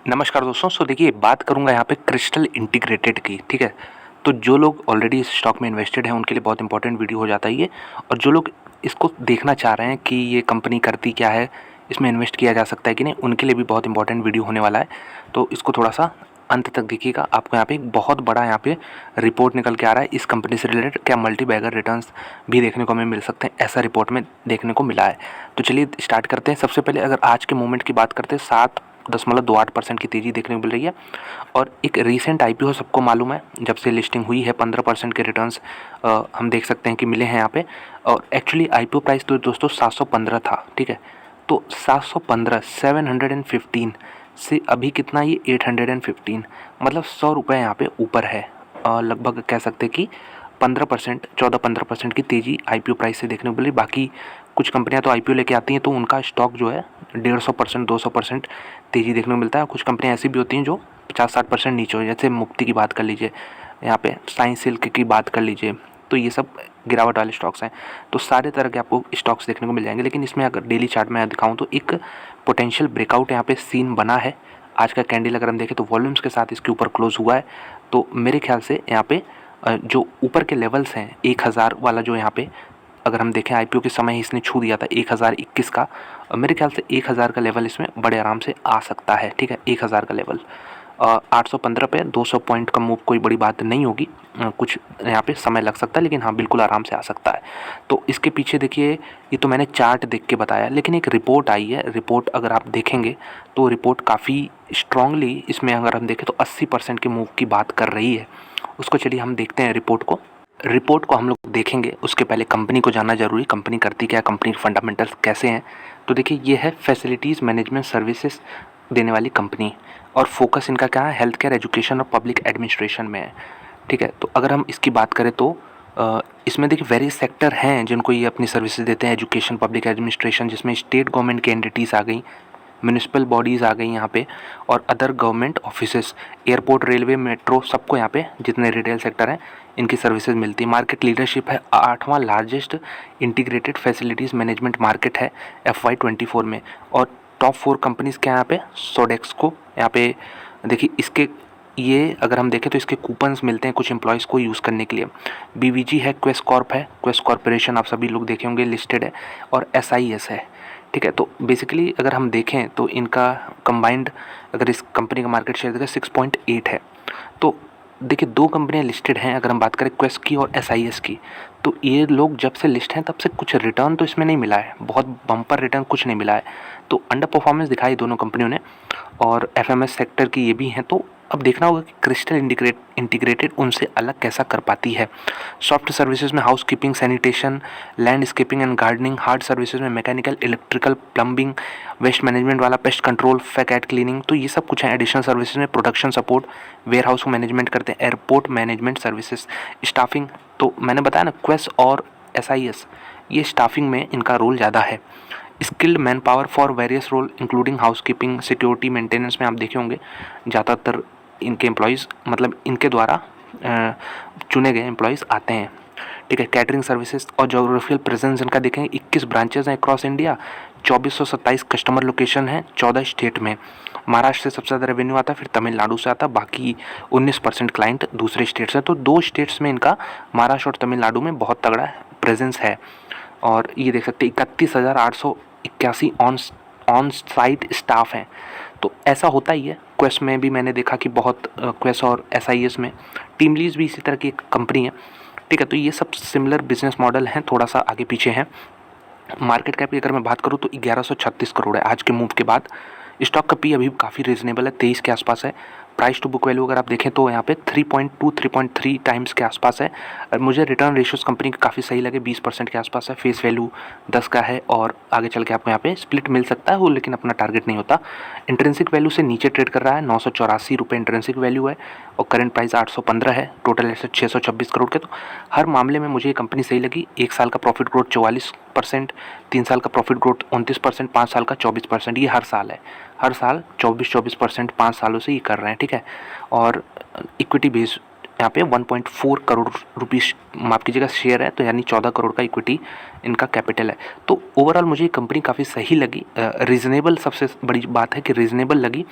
नमस्कार दोस्तों। देखिए, बात करूंगा यहाँ पे क्रिस्टल इंटीग्रेटेड की। ठीक है, तो जो लोग ऑलरेडी इस स्टॉक में इन्वेस्टेड हैं उनके लिए बहुत इंपॉर्टेंट वीडियो हो जाता है ये। और जो लोग इसको देखना चाह रहे हैं कि ये कंपनी करती क्या है, इसमें इन्वेस्ट किया जा सकता है कि नहीं, उनके लिए भी बहुत इंपॉर्टेंट वीडियो होने वाला है। तो इसको थोड़ा सा अंत तक देखिएगा। आपको यहाँ पे एक बहुत बड़ा यहाँ पे रिपोर्ट निकल के आ रहा है इस कंपनी से रिलेटेड। क्या मल्टी बैगर रिटर्न्स भी देखने को हमें मिल सकते हैं, ऐसा रिपोर्ट में देखने को मिला है। तो चलिए स्टार्ट करते हैं। सबसे पहले अगर आज के मोमेंट की बात करते हैं, 7.28% की तेज़ी देखने को मिल रही है। और एक रीसेंट आईपीओ सबको मालूम है, जब से लिस्टिंग हुई है 15% के रिटर्न्स हम देख सकते हैं कि मिले हैं यहाँ पे। और एक्चुअली आईपीओ प्राइस तो दोस्तों 715 था। ठीक है, तो 715 715 से अभी कितना, ये 815, मतलब 100 रुपये यहाँ पे ऊपर है। लगभग कह सकते हैं कि 15%, 14-15% की तेज़ी आईपीओ प्राइस से देखने को मिली। बाकी कुछ कंपनियां तो आईपीओ लेके आती हैं तो उनका स्टॉक जो है 150%, 200% तेज़ी देखने को मिलता है। कुछ कंपनियां ऐसी भी होती हैं जो 50-60% नीचे हो, जैसे मुक्ति की बात कर लीजिए, यहाँ पे साइंस सिल्क की बात कर लीजिए। तो ये सब गिरावट वाले स्टॉक्स हैं। तो सारे तरह के आपको स्टॉक्स देखने को मिल जाएंगे। लेकिन इसमें अगर डेली चार्ट में दिखाऊँ तो एक पोटेंशियल ब्रेकआउट यहाँ पे सीन बना है। आज का कैंडल अगर हम देखें तो वॉल्यूम्स के साथ इसके ऊपर क्लोज हुआ है। तो मेरे ख्याल से यहाँ पे जो ऊपर के लेवल्स हैं 1000 वाला, जो यहाँ पे अगर हम देखें आईपीओ के समय ही इसने छू दिया था 1021 का। मेरे ख्याल से 1000 का लेवल इसमें बड़े आराम से आ सकता है। ठीक है, 1000 का लेवल 815 पे 200 पॉइंट का मूव कोई बड़ी बात नहीं होगी। कुछ यहाँ पे समय लग सकता है, लेकिन हाँ बिल्कुल आराम से आ सकता है। तो इसके पीछे देखिए, ये तो मैंने चार्ट देख के बताया, लेकिन एक रिपोर्ट आई है। रिपोर्ट अगर आप देखेंगे तो रिपोर्ट काफ़ी स्ट्रांगली इसमें अगर हम देखें तो 80% के मूव की बात कर रही है। उसको चलिए हम देखते हैं रिपोर्ट को हम लोग देखेंगे। उसके पहले कंपनी को जानना जरूरी, कंपनी करती क्या है, कंपनी के फंडामेंटल्स कैसे हैं। तो देखिए, ये है फैसिलिटीज़ मैनेजमेंट सर्विसेज देने वाली कंपनी, और फोकस इनका क्या है, हेल्थ केयर, एजुकेशन और पब्लिक एडमिनिस्ट्रेशन में है। ठीक है, तो अगर हम इसकी बात करें तो इसमें देखिए वेरियस सेक्टर हैं जिनको ये अपनी सर्विसेज देते हैं। एजुकेशन, पब्लिक एडमिनिस्ट्रेशन, जिसमें स्टेट गवर्नमेंट की एंटिटीज़ आ गई, म्यूनिसिपल बॉडीज़ आ गई यहाँ पे, और other government offices, airport, railway, metro, सबको यहाँ पे जितने रिटेल सेक्टर हैं इनकी सर्विसेज मिलती है। मार्केट लीडरशिप है, 8वां largest integrated facilities management market है FY24 में। और टॉप 4 कंपनीज़ क्या यहाँ पे, सोडेक्सको यहाँ पे देखिए, इसके ये अगर हम देखें तो इसके कूपन्स मिलते हैं कुछ एम्प्लॉयज़ को यूज़ करने के लिए। BVG है, क्वेस्ट कॉर्प है, क्वेस्ट कॉर्पोरेशन आप सभी लोग देखे होंगे, लिस्टेड है, और SIS है। ठीक है, तो बेसिकली अगर हम देखें तो इनका कंबाइंड, अगर इस कंपनी का मार्केट शेयर देखें 6.8 है। तो देखिए, दो कंपनियां लिस्टेड हैं। अगर हम बात करें क्वेस्ट की और SIS की, तो ये लोग जब से लिस्ट हैं तब से कुछ रिटर्न तो इसमें नहीं मिला है, बहुत बम्पर रिटर्न कुछ नहीं मिला है। तो अंडर परफॉर्मेंस दिखाई दोनों कंपनियों ने, और FMS सेक्टर की ये भी हैं। तो अब देखना होगा कि क्रिस्टल इंटीग्रेटेड उनसे अलग कैसा कर पाती है। सॉफ्ट सर्विसेज में housekeeping, sanitation, landscaping and gardening. Hard services में mechanical, electrical, plumbing, waste management वाला, पेस्ट कंट्रोल, फैकेट क्लीनिंग, तो ये सब कुछ है। एडिशनल सर्विसेज में production support, warehouse management करते हैं, एयरपोर्ट मैनेजमेंट सर्विसेज, स्टाफिंग। तो मैंने बताया ना, क्वेस्ट और SIS, ये स्टाफिंग में इनका रोल ज़्यादा है। Skilled man power for various role including house keeping, security, maintenance में आप देखे होंगे ज़्यादातर इनके एम्प्लॉयज़, मतलब इनके द्वारा चुने गए एम्प्लॉयज़ आते हैं। ठीक है, कैटरिंग सर्विसेज और जोग्राफिकल प्रेजेंस इनका देखें, 21 ब्रांचेज हैं अक्रॉस इंडिया, 2427 कस्टमर लोकेशन है 14 स्टेट में। महाराष्ट्र से सबसे ज़्यादा रेवेन्यू आता है, फिर तमिलनाडु से आता है, बाकी 19% क्लाइंट दूसरे स्टेट से। तो 2 स्टेट्स में इनका, महाराष्ट्र और तमिलनाडु में, बहुत तगड़ा प्रेजेंस है। और ये देख सकते हैं 31,881 ऑन साइट स्टाफ हैं। तो ऐसा होता ही है। क्वेस्ट में भी मैंने देखा कि बहुत, क्वेस्ट और SIS में, टीम लीज भी इसी तरह की एक कंपनी है। ठीक है, तो ये सब सिमिलर बिजनेस मॉडल हैं, थोड़ा सा आगे पीछे हैं। मार्केट कैप की अगर मैं बात करूँ तो 1136 करोड़ है आज के मूव के बाद। स्टॉक का पी अभी काफ़ी रीजनेबल है, 23 के आसपास है। प्राइस टू बुक वैल्यू अगर आप देखें तो यहाँ पे 3.2 3.3 टाइम्स के आसपास है। और मुझे रिटर्न रेशियोज कंपनी के काफ़ी सही लगे, 20% के आसपास है। फेस वैल्यू 10 का है, और आगे चल के आपको यहाँ पे स्प्लिट मिल सकता है वो, लेकिन अपना टारगेट नहीं होता। इंट्रिंसिक वैल्यू से नीचे ट्रेड कर रहा है, 984 रुपये इंट्रिंसिक वैल्यू है, और करंट प्राइस 815 है। टोटल एसेट 626 करोड़ के। तो हर मामले में मुझे ये कंपनी सही लगी। 1 साल का प्रॉफिट ग्रोथ 44%, 3 साल का प्रॉफिट ग्रोथ 29%, 5 साल का 24%। ये हर साल है, हर साल 24% 5 सालों से ये कर रहे हैं। ठीक है, और इक्विटी बेस यहाँ पे 1.4 करोड़ रुपीस, माफ कीजिएगा, शेयर है, तो यानी 14 करोड़ का इक्विटी इनका कैपिटल है। तो ओवरऑल मुझे ये कंपनी काफ़ी सही लगी, रीज़नेबल। सबसे बड़ी बात है कि रीज़नेबल लगी,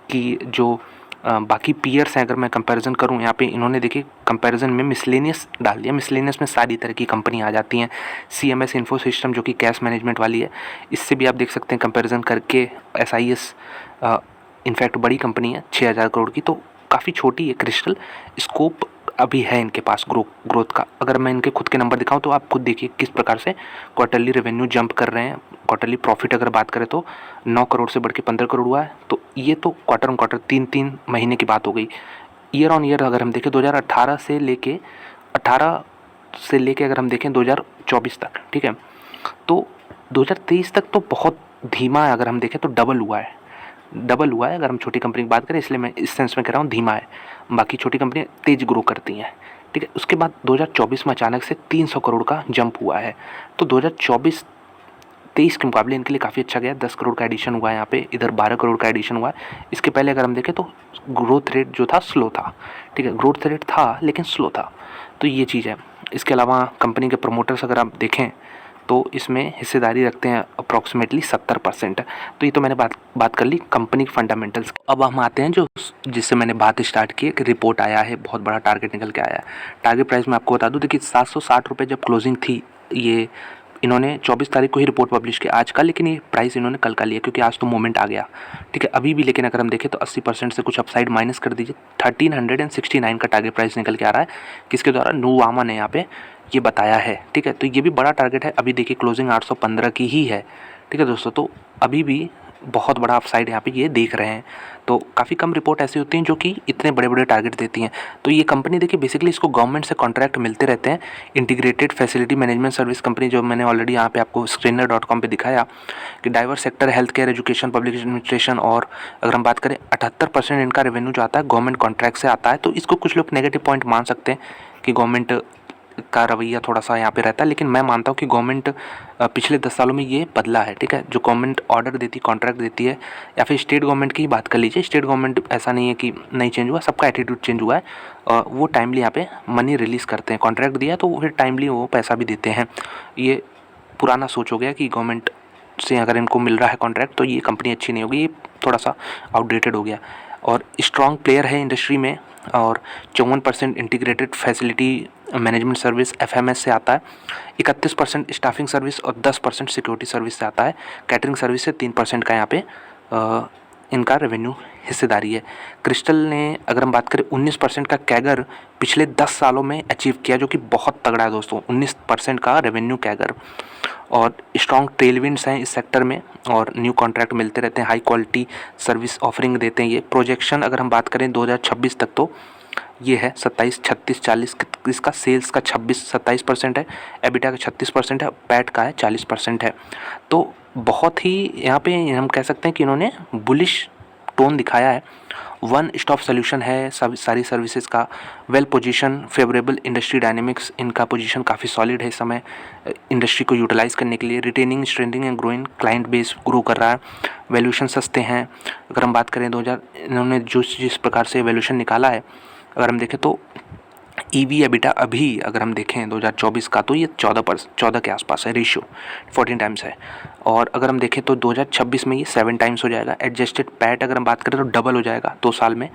कि जो बाकी पीयर्स हैं, अगर मैं कंपैरिजन करूं यहाँ पे, इन्होंने देखिए कंपैरिजन में मिसलेनियस डाल दिया। मिसलेनियस में सारी तरह की कंपनी आ जाती हैं। CMS इन्फो सिस्टम जो कि कैश मैनेजमेंट वाली है, इससे भी आप देख सकते हैं कंपैरिजन करके। SIS इनफैक्ट बड़ी कंपनी है, 6000 करोड़ की, तो काफ़ी छोटी है क्रिस्टल। स्कोप अभी है इनके पास ग्रोथ का। अगर मैं इनके खुद के नंबर दिखाऊं तो आप खुद देखिए किस प्रकार से क्वार्टरली रेवेन्यू जंप कर रहे हैं। क्वार्टरली प्रॉफिट अगर बात करें तो 9 करोड़ से बढ़ के 15 करोड़ हुआ है। तो ये तो क्वार्टर ऑन क्वार्टर 3-3 महीने की बात हो गई। ईयर ऑन ईयर अगर हम देखें 2018 से लेके 18 से लेके अगर हम देखें 2024 तक, ठीक है, तो 2023 तक तो बहुत धीमा है। अगर हम देखें तो डबल हुआ है अगर हम छोटी कंपनी की बात करें, इसलिए मैं इस सेंस में कह रहा हूँ धीमा है। बाकी छोटी कंपनियाँ तेज ग्रो करती हैं, ठीक है। उसके बाद 2024 में अचानक से 300 करोड़ का जंप हुआ है। तो 2024-23 के मुकाबले इनके लिए काफ़ी अच्छा गया। 10 करोड़ का एडिशन हुआ है यहाँ पे, इधर 12 करोड़ का एडिशन हुआ है। इसके पहले अगर हम देखें तो ग्रोथ रेट जो था स्लो था, ठीक है, ग्रोथ रेट था लेकिन स्लो था। तो ये चीज़ है। इसके अलावा कंपनी के प्रमोटर्स अगर आप देखें तो इसमें हिस्सेदारी रखते हैं अप्रॉक्सीमेटली 70%। तो ये तो मैंने बात कर ली कंपनी के फंडामेंटल्स। अब हम आते हैं जो जिससे मैंने बात स्टार्ट की, एक रिपोर्ट आया है, बहुत बड़ा टारगेट निकल के आया है। टारगेट प्राइस मैं आपको बता दूं, देखिए 760 रुपये जब क्लोजिंग थी, ये इन्होंने 24 तारीख को ही रिपोर्ट पब्लिश किया आज का, लेकिन ये प्राइस इन्होंने कल का लिया क्योंकि आज तो मोमेंट आ गया, ठीक है, अभी भी। लेकिन अगर हम देखें तो 80% से कुछ अपसाइड माइनस कर दीजिए, 1369 का टारगेट प्राइस निकल के आ रहा है। किसके द्वारा? नुवामा ने यहाँ पे ये बताया है, ठीक है। तो ये भी बड़ा टारगेट है। अभी देखिए क्लोजिंग 815 की ही है, ठीक है दोस्तों। तो अभी भी बहुत बड़ा अपसाइड यहाँ पे ये देख रहे हैं। तो काफ़ी कम रिपोर्ट ऐसी होती हैं जो कि इतने बड़े बड़े टारगेट देती हैं। तो ये कंपनी देखिए बेसिकली इसको गवर्नमेंट से कॉन्ट्रैक्ट मिलते रहते हैं। Integrated facility management service company, जो मैंने ऑलरेडी यहाँ पे आपको screener.com पे दिखाया कि diverse sector, health care, education, public administration, और अगर हम बात करें 78% इनका रेवेन्यू जो आता है गवर्नमेंट कॉन्ट्रैक्ट से आता है। तो इसको कुछ लोग नेगेटिव पॉइंट मान सकते हैं कि गवर्नमेंट का रवैया थोड़ा सा यहाँ पे रहता है, लेकिन मैं मानता हूँ कि गवर्नमेंट पिछले 10 सालों में ये बदला है, ठीक है। जो गवर्नमेंट ऑर्डर देती, कॉन्ट्रैक्ट देती है, या फिर स्टेट गवर्नमेंट की ही बात कर लीजिए, स्टेट गवर्नमेंट ऐसा नहीं है कि नहीं चेंज हुआ, सबका एटीट्यूड चेंज हुआ है। वो टाइमली यहाँ पे मनी रिलीज़ करते हैं। कॉन्ट्रैक्ट दिया तो फिर टाइमली वो पैसा भी देते हैं। ये पुराना सोच हो गया कि गवर्नमेंट से अगर इनको मिल रहा है कॉन्ट्रैक्ट तो ये कंपनी अच्छी नहीं होगी, ये थोड़ा सा आउटडेटेड हो गया। और स्ट्रॉन्ग प्लेयर है इंडस्ट्री में, और 54% integrated facility management service FMS से आता है, 31% स्टाफिंग सर्विस और 10% सिक्योरिटी सर्विस से आता है। कैटरिंग सर्विस से 3% का यहाँ पे इनका रेवेन्यू हिस्सेदारी है। क्रिस्टल ने अगर हम बात करें 19% का कैगर पिछले 10 सालों में अचीव किया, जो कि बहुत तगड़ा है दोस्तों, 19% का रेवेन्यू कैगर। और स्ट्रॉन्ग टेलविंड्स हैं इस सेक्टर में, और न्यू कॉन्ट्रैक्ट मिलते रहते हैं, हाई क्वालिटी सर्विस ऑफरिंग देते हैं ये। प्रोजेक्शन अगर हम बात करें 2026 तक तो ये है 27, 36, 40। इसका सेल्स का 26-27% है, एबिटा का 36% है, पैट का है 40% है। तो बहुत ही यहाँ पे हम कह सकते हैं कि इन्होंने बुलिश टोन दिखाया है। वन स्टॉप सोल्यूशन है सब सारी सर्विसेज का, well position, favourable industry dynamics, इनका पोजीशन काफ़ी सॉलिड है इस समय इंडस्ट्री को यूटिलाइज़ करने के लिए। Retaining, strengthening and growing, client base grow कर रहा है। वैल्यूएशन सस्ते हैं। अगर हम बात करें 2000 इन्होंने जिस प्रकार से वैल्यूएशन निकाला है, अगर हम देखें तो EV एबिटा अभी अगर हम देखें 2024 का तो ये 14 के आसपास है, रेशियो 14 टाइम्स है। और अगर हम देखें तो 2026 में ये 7 टाइम्स हो जाएगा। एडजस्टेड पैट अगर हम बात करें तो डबल हो जाएगा 2 साल में।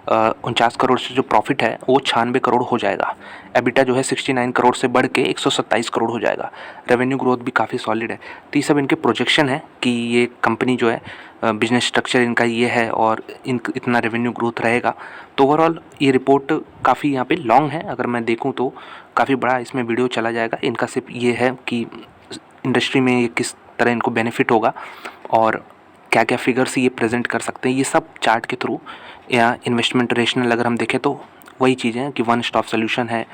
49 करोड़ से जो प्रॉफिट है वो 96 करोड़ हो जाएगा। एबिटा जो है 69 करोड़ से बढ़ के 127 करोड़ हो जाएगा। रेवेन्यू ग्रोथ भी काफ़ी सॉलिड है। तो ये सब इनके प्रोजेक्शन है कि ये कंपनी जो है बिजनेस स्ट्रक्चर इनका ये है और इतना रेवेन्यू ग्रोथ रहेगा। तो ओवरऑल ये रिपोर्ट काफ़ी यहाँ पे लॉन्ग है, अगर मैं देखूँ तो काफ़ी बड़ा इसमें वीडियो चला जाएगा। इनका सिर्फ ये है कि इंडस्ट्री में ये किस तरह इनको बेनिफिट होगा और क्या क्या फिगर्स ये प्रेजेंट कर सकते हैं, ये सब चार्ट के थ्रू या इन्वेस्टमेंट रेशनल अगर हम देखें तो वही चीज़ें हैं कि वन स्टॉप सोल्यूशन है।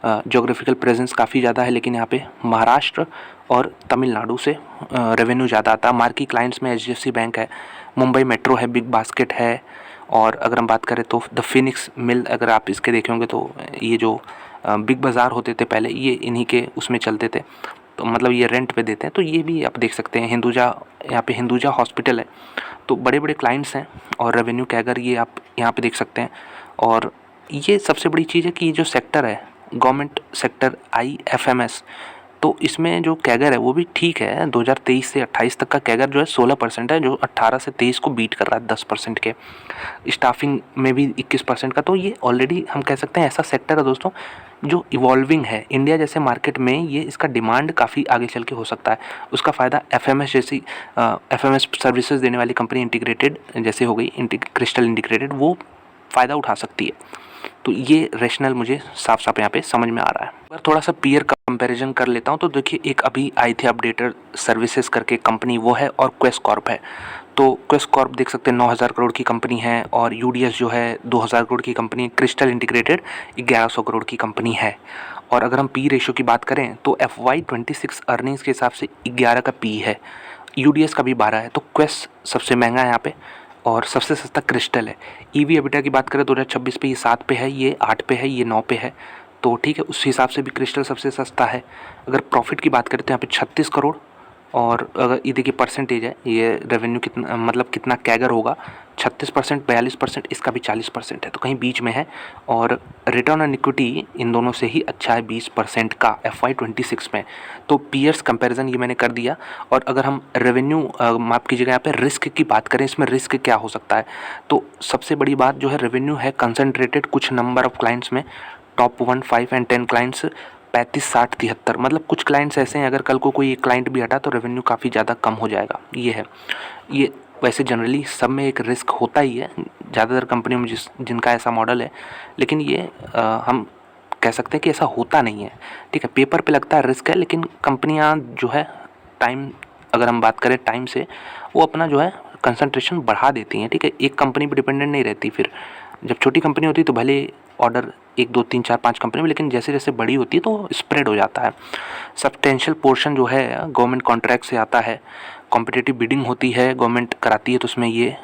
जोग्राफिकल प्रेजेंस काफ़ी ज़्यादा है, लेकिन यहाँ पे महाराष्ट्र और तमिलनाडु से रेवेन्यू ज़्यादा आता है। मार्की क्लाइंट्स में HDFC बैंक है, मुंबई मेट्रो है, बिग बास्केट है। और अगर हम बात करें तो द फिनिक्स मिल, अगर आप इसके देखे होंगे तो ये जो बिग बाज़ार होते थे पहले, ये इन्हीं के उसमें चलते थे, तो मतलब ये रेंट पे देते हैं। तो ये भी आप देख सकते हैं। हिंदुजा, यहाँ पे हिंदुजा हॉस्पिटल है। तो बड़े बड़े क्लाइंट्स हैं और रेवेन्यू कैगर ये आप यहाँ पे देख सकते हैं। और ये सबसे बड़ी चीज़ है कि ये जो सेक्टर है गवर्नमेंट सेक्टर IFMS, तो तो इसमें जो कैगर है वो भी ठीक है, 2023 से 28 तक का कैगर जो है 16% है, जो 18 से 23 को बीट कर रहा है 10% के। स्टाफिंग में भी 21% का। तो ये ऑलरेडी हम कह सकते हैं ऐसा सेक्टर है दोस्तों जो इवॉल्विंग है। इंडिया जैसे मार्केट में ये इसका डिमांड काफ़ी आगे चल के हो सकता है। उसका फ़ायदा एफएमएस जैसी एफएमएस सर्विसेज देने वाली कंपनी इंटीग्रेटेड जैसे हो गई क्रिस्टल इंटीग्रेटेड, वो फ़ायदा उठा सकती है। तो ये रैशनल मुझे साफ साफ यहाँ पे समझ में आ रहा है। अगर थोड़ा सा पीयर कंपैरिजन कर लेता हूँ तो देखिए, एक अभी आई थी अपडेटर सर्विसेज करके कंपनी, वो है, और क्वेस कॉर्प है। तो क्वेस कॉर्प देख सकते हैं 9000 करोड़ की कंपनी है, और यूडीएस जो है 2000 करोड़ की कंपनी, क्रिस्टल इंटीग्रेटेड 1100 करोड़ की कंपनी है। और अगर हम पी रेशो की बात करें तो FY26 अर्निंग्स के हिसाब से 11 का पी है, यूडीएस का भी 12 है। तो क्वेस सबसे महंगा है यहाँ पे, और सबसे सस्ता क्रिस्टल है। ईवी एबिटा की बात करें 2026 पे ये 7 पे है, ये 8 पे है, ये 9 पे है। तो ठीक है, उस हिसाब से भी क्रिस्टल सबसे सस्ता है। अगर प्रॉफिट की बात करें तो यहाँ पे 36 करोड़, और अगर ये देखिए परसेंटेज है, ये रेवेन्यू कितना, मतलब कितना कैगर होगा, 36%, 42%, इसका भी 40% है, तो कहीं बीच में है। और रिटर्न ऑन इक्विटी इन दोनों से ही अच्छा है 20% का FY26 में। तो पीयर्स कंपैरिजन ये मैंने कर दिया। और अगर हम रेवेन्यू माफ कीजिएगा, यहाँ पे रिस्क की बात करें, इसमें रिस्क क्या हो सकता है, तो सबसे बड़ी बात जो है रेवेन्यू है कंसनट्रेटेड कुछ नंबर ऑफ क्लाइंट्स में, टॉप 1, 5 एंड 10 क्लाइंट्स, 35, 60, 73, मतलब कुछ क्लाइंट्स ऐसे हैं, अगर कल को कोई एक क्लाइंट भी हटा तो रेवेन्यू काफ़ी ज़्यादा कम हो जाएगा। ये है, ये वैसे जनरली सब में एक रिस्क होता ही है, ज़्यादातर कंपनियों में जिनका ऐसा मॉडल है। लेकिन ये हम कह सकते हैं कि ऐसा होता नहीं है। ठीक है, पेपर पे लगता है रिस्क है, लेकिन कंपनियां जो है टाइम, अगर हम बात करें टाइम से, वो अपना जो है कंसंट्रेशन बढ़ा देती हैं। ठीक है, एक कंपनी पर डिपेंडेंट नहीं रहती। फिर जब छोटी कंपनी होती है तो भले ऑर्डर 1, 2, 3, 4, 5 कंपनी में, लेकिन जैसे जैसे बड़ी होती है तो स्प्रेड हो जाता है। सब्सटेंशियल पोर्शन जो है गवर्नमेंट कॉन्ट्रैक्ट से आता है, कॉम्पिटिटिव बिडिंग होती है, गवर्नमेंट कराती है, तो उसमें ये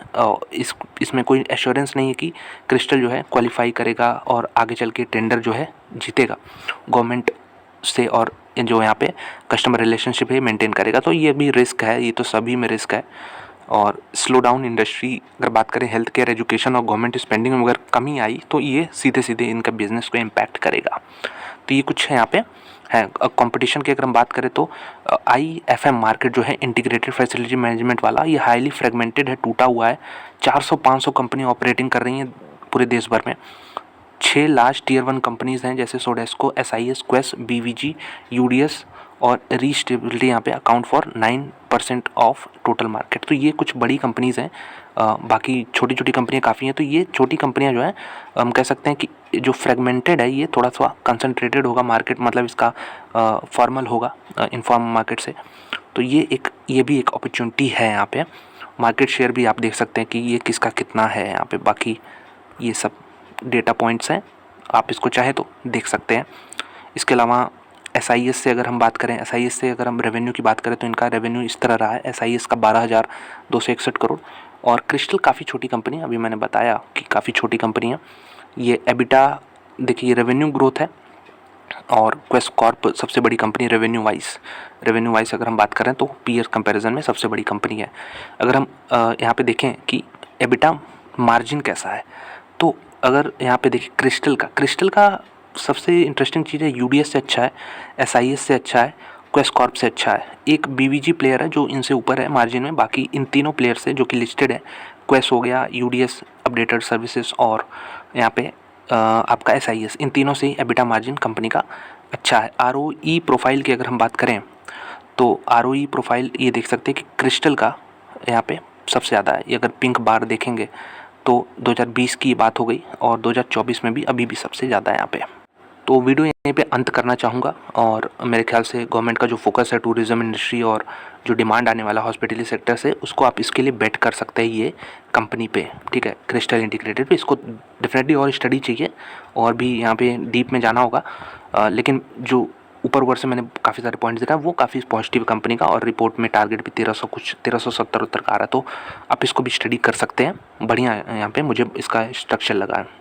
इसमें कोई एश्योरेंस नहीं है कि क्रिस्टल जो है क्वालिफाई करेगा और आगे चल के टेंडर जो है जीतेगा गवर्नमेंट से, और जो यहाँ पे कस्टमर रिलेशनशिप है मेंटेन करेगा। तो ये भी रिस्क है, ये तो सभी में रिस्क है। और स्लो डाउन इंडस्ट्री, अगर बात करें हेल्थ केयर, एजुकेशन और गवर्नमेंट स्पेंडिंग में अगर कमी आई तो ये सीधे सीधे इनका बिजनेस को इम्पैक्ट करेगा। तो ये कुछ है यहाँ पे है। कंपटीशन की अगर हम बात करें तो IFM मार्केट जो है इंटीग्रेटेड फैसिलिटी मैनेजमेंट वाला, ये हाईली फ्रेगमेंटेड है, टूटा हुआ है। 400-500 कंपनी ऑपरेटिंग कर रही हैं पूरे देश भर में। 6 लार्ज टीयर 1 कंपनीज़ हैं, जैसे Sodexo, SIS, Quess, BVG, UDS और रीस्टेबिलिटी यहाँ पे account for 9% of total market. तो ये कुछ बड़ी कंपनीज़ हैं, बाकी छोटी छोटी कंपनियाँ काफ़ी हैं। तो ये छोटी कंपनियाँ जो है हम कह सकते हैं कि जो फ्रेगमेंटेड है, ये थोड़ा सा कंसंट्रेटेड होगा मार्केट, मतलब इसका फॉर्मल होगा इनफॉर्म मार्केट से। तो ये भी एक अपॉर्चुनिटी है यहाँ पे। मार्केट शेयर भी आप देख सकते हैं कि ये किसका कितना है यहाँ पे। बाकी ये सब डेटा पॉइंट्स हैं, आप इसको चाहे तो देख सकते हैं। इसके अलावा SIS से अगर हम बात करें, SIS से अगर हम रेवेन्यू की बात करें तो इनका रेवेन्यू इस तरह रहा है। SIS का 12,261 करोड़, और क्रिस्टल काफ़ी छोटी कंपनी है, अभी मैंने बताया कि काफ़ी छोटी कंपनी है। ये एबिटा देखिए, रेवेन्यू ग्रोथ है। और क्वेस कॉर्प सबसे बड़ी कंपनी रेवेन्यू वाइज अगर हम बात करें तो पीयर कंपैरिजन में सबसे बड़ी कंपनी है। अगर हम यहाँ पे देखें कि एबिटा मार्जिन कैसा है, तो अगर यहाँ पे देखें क्रिस्टल का सबसे इंटरेस्टिंग चीज़ है, UDS से अच्छा है, SIS से अच्छा है, क्वेस कॉर्प से अच्छा है। एक BVG प्लेयर है जो इनसे ऊपर है मार्जिन में। बाकी इन तीनों प्लेयर से जो कि लिस्टेड है, क्वेस हो गया, UDS अपडेटेड सर्विसेज, और यहाँ पे आपका SIS, इन तीनों से एबिटा मार्जिन कंपनी का अच्छा है। ROE प्रोफाइल की अगर हम बात करें तो ROE प्रोफाइल ये देख सकते हैं कि क्रिस्टल का यहाँ पे सबसे ज़्यादा है। ये अगर पिंक बार देखेंगे तो 2020 की बात हो गई, और 2024 में भी अभी भी सबसे ज़्यादा है यहाँ पे। तो वीडियो यहीं पे अंत करना चाहूँगा। और मेरे ख्याल से गवर्नमेंट का जो फोकस है टूरिज़्म इंडस्ट्री और जो डिमांड आने वाला हॉस्पिटलिटी सेक्टर से, उसको आप इसके लिए बेट कर सकते हैं ये कंपनी पे। ठीक है, क्रिस्टल इंटीग्रेटेड पे। इसको डेफिनेटली और स्टडी चाहिए, और भी यहाँ पे डीप में जाना होगा। लेकिन जो ऊपर ऊपर से मैंने काफ़ी सारे पॉइंट्स दिखाए, वो काफ़ी पॉजिटिव कंपनी का, और रिपोर्ट में टारगेट भी 1370 का आ रहा है। तो आप इसको भी स्टडी कर सकते हैं। बढ़िया यहाँ पे मुझे इसका स्ट्रक्चर लगा है।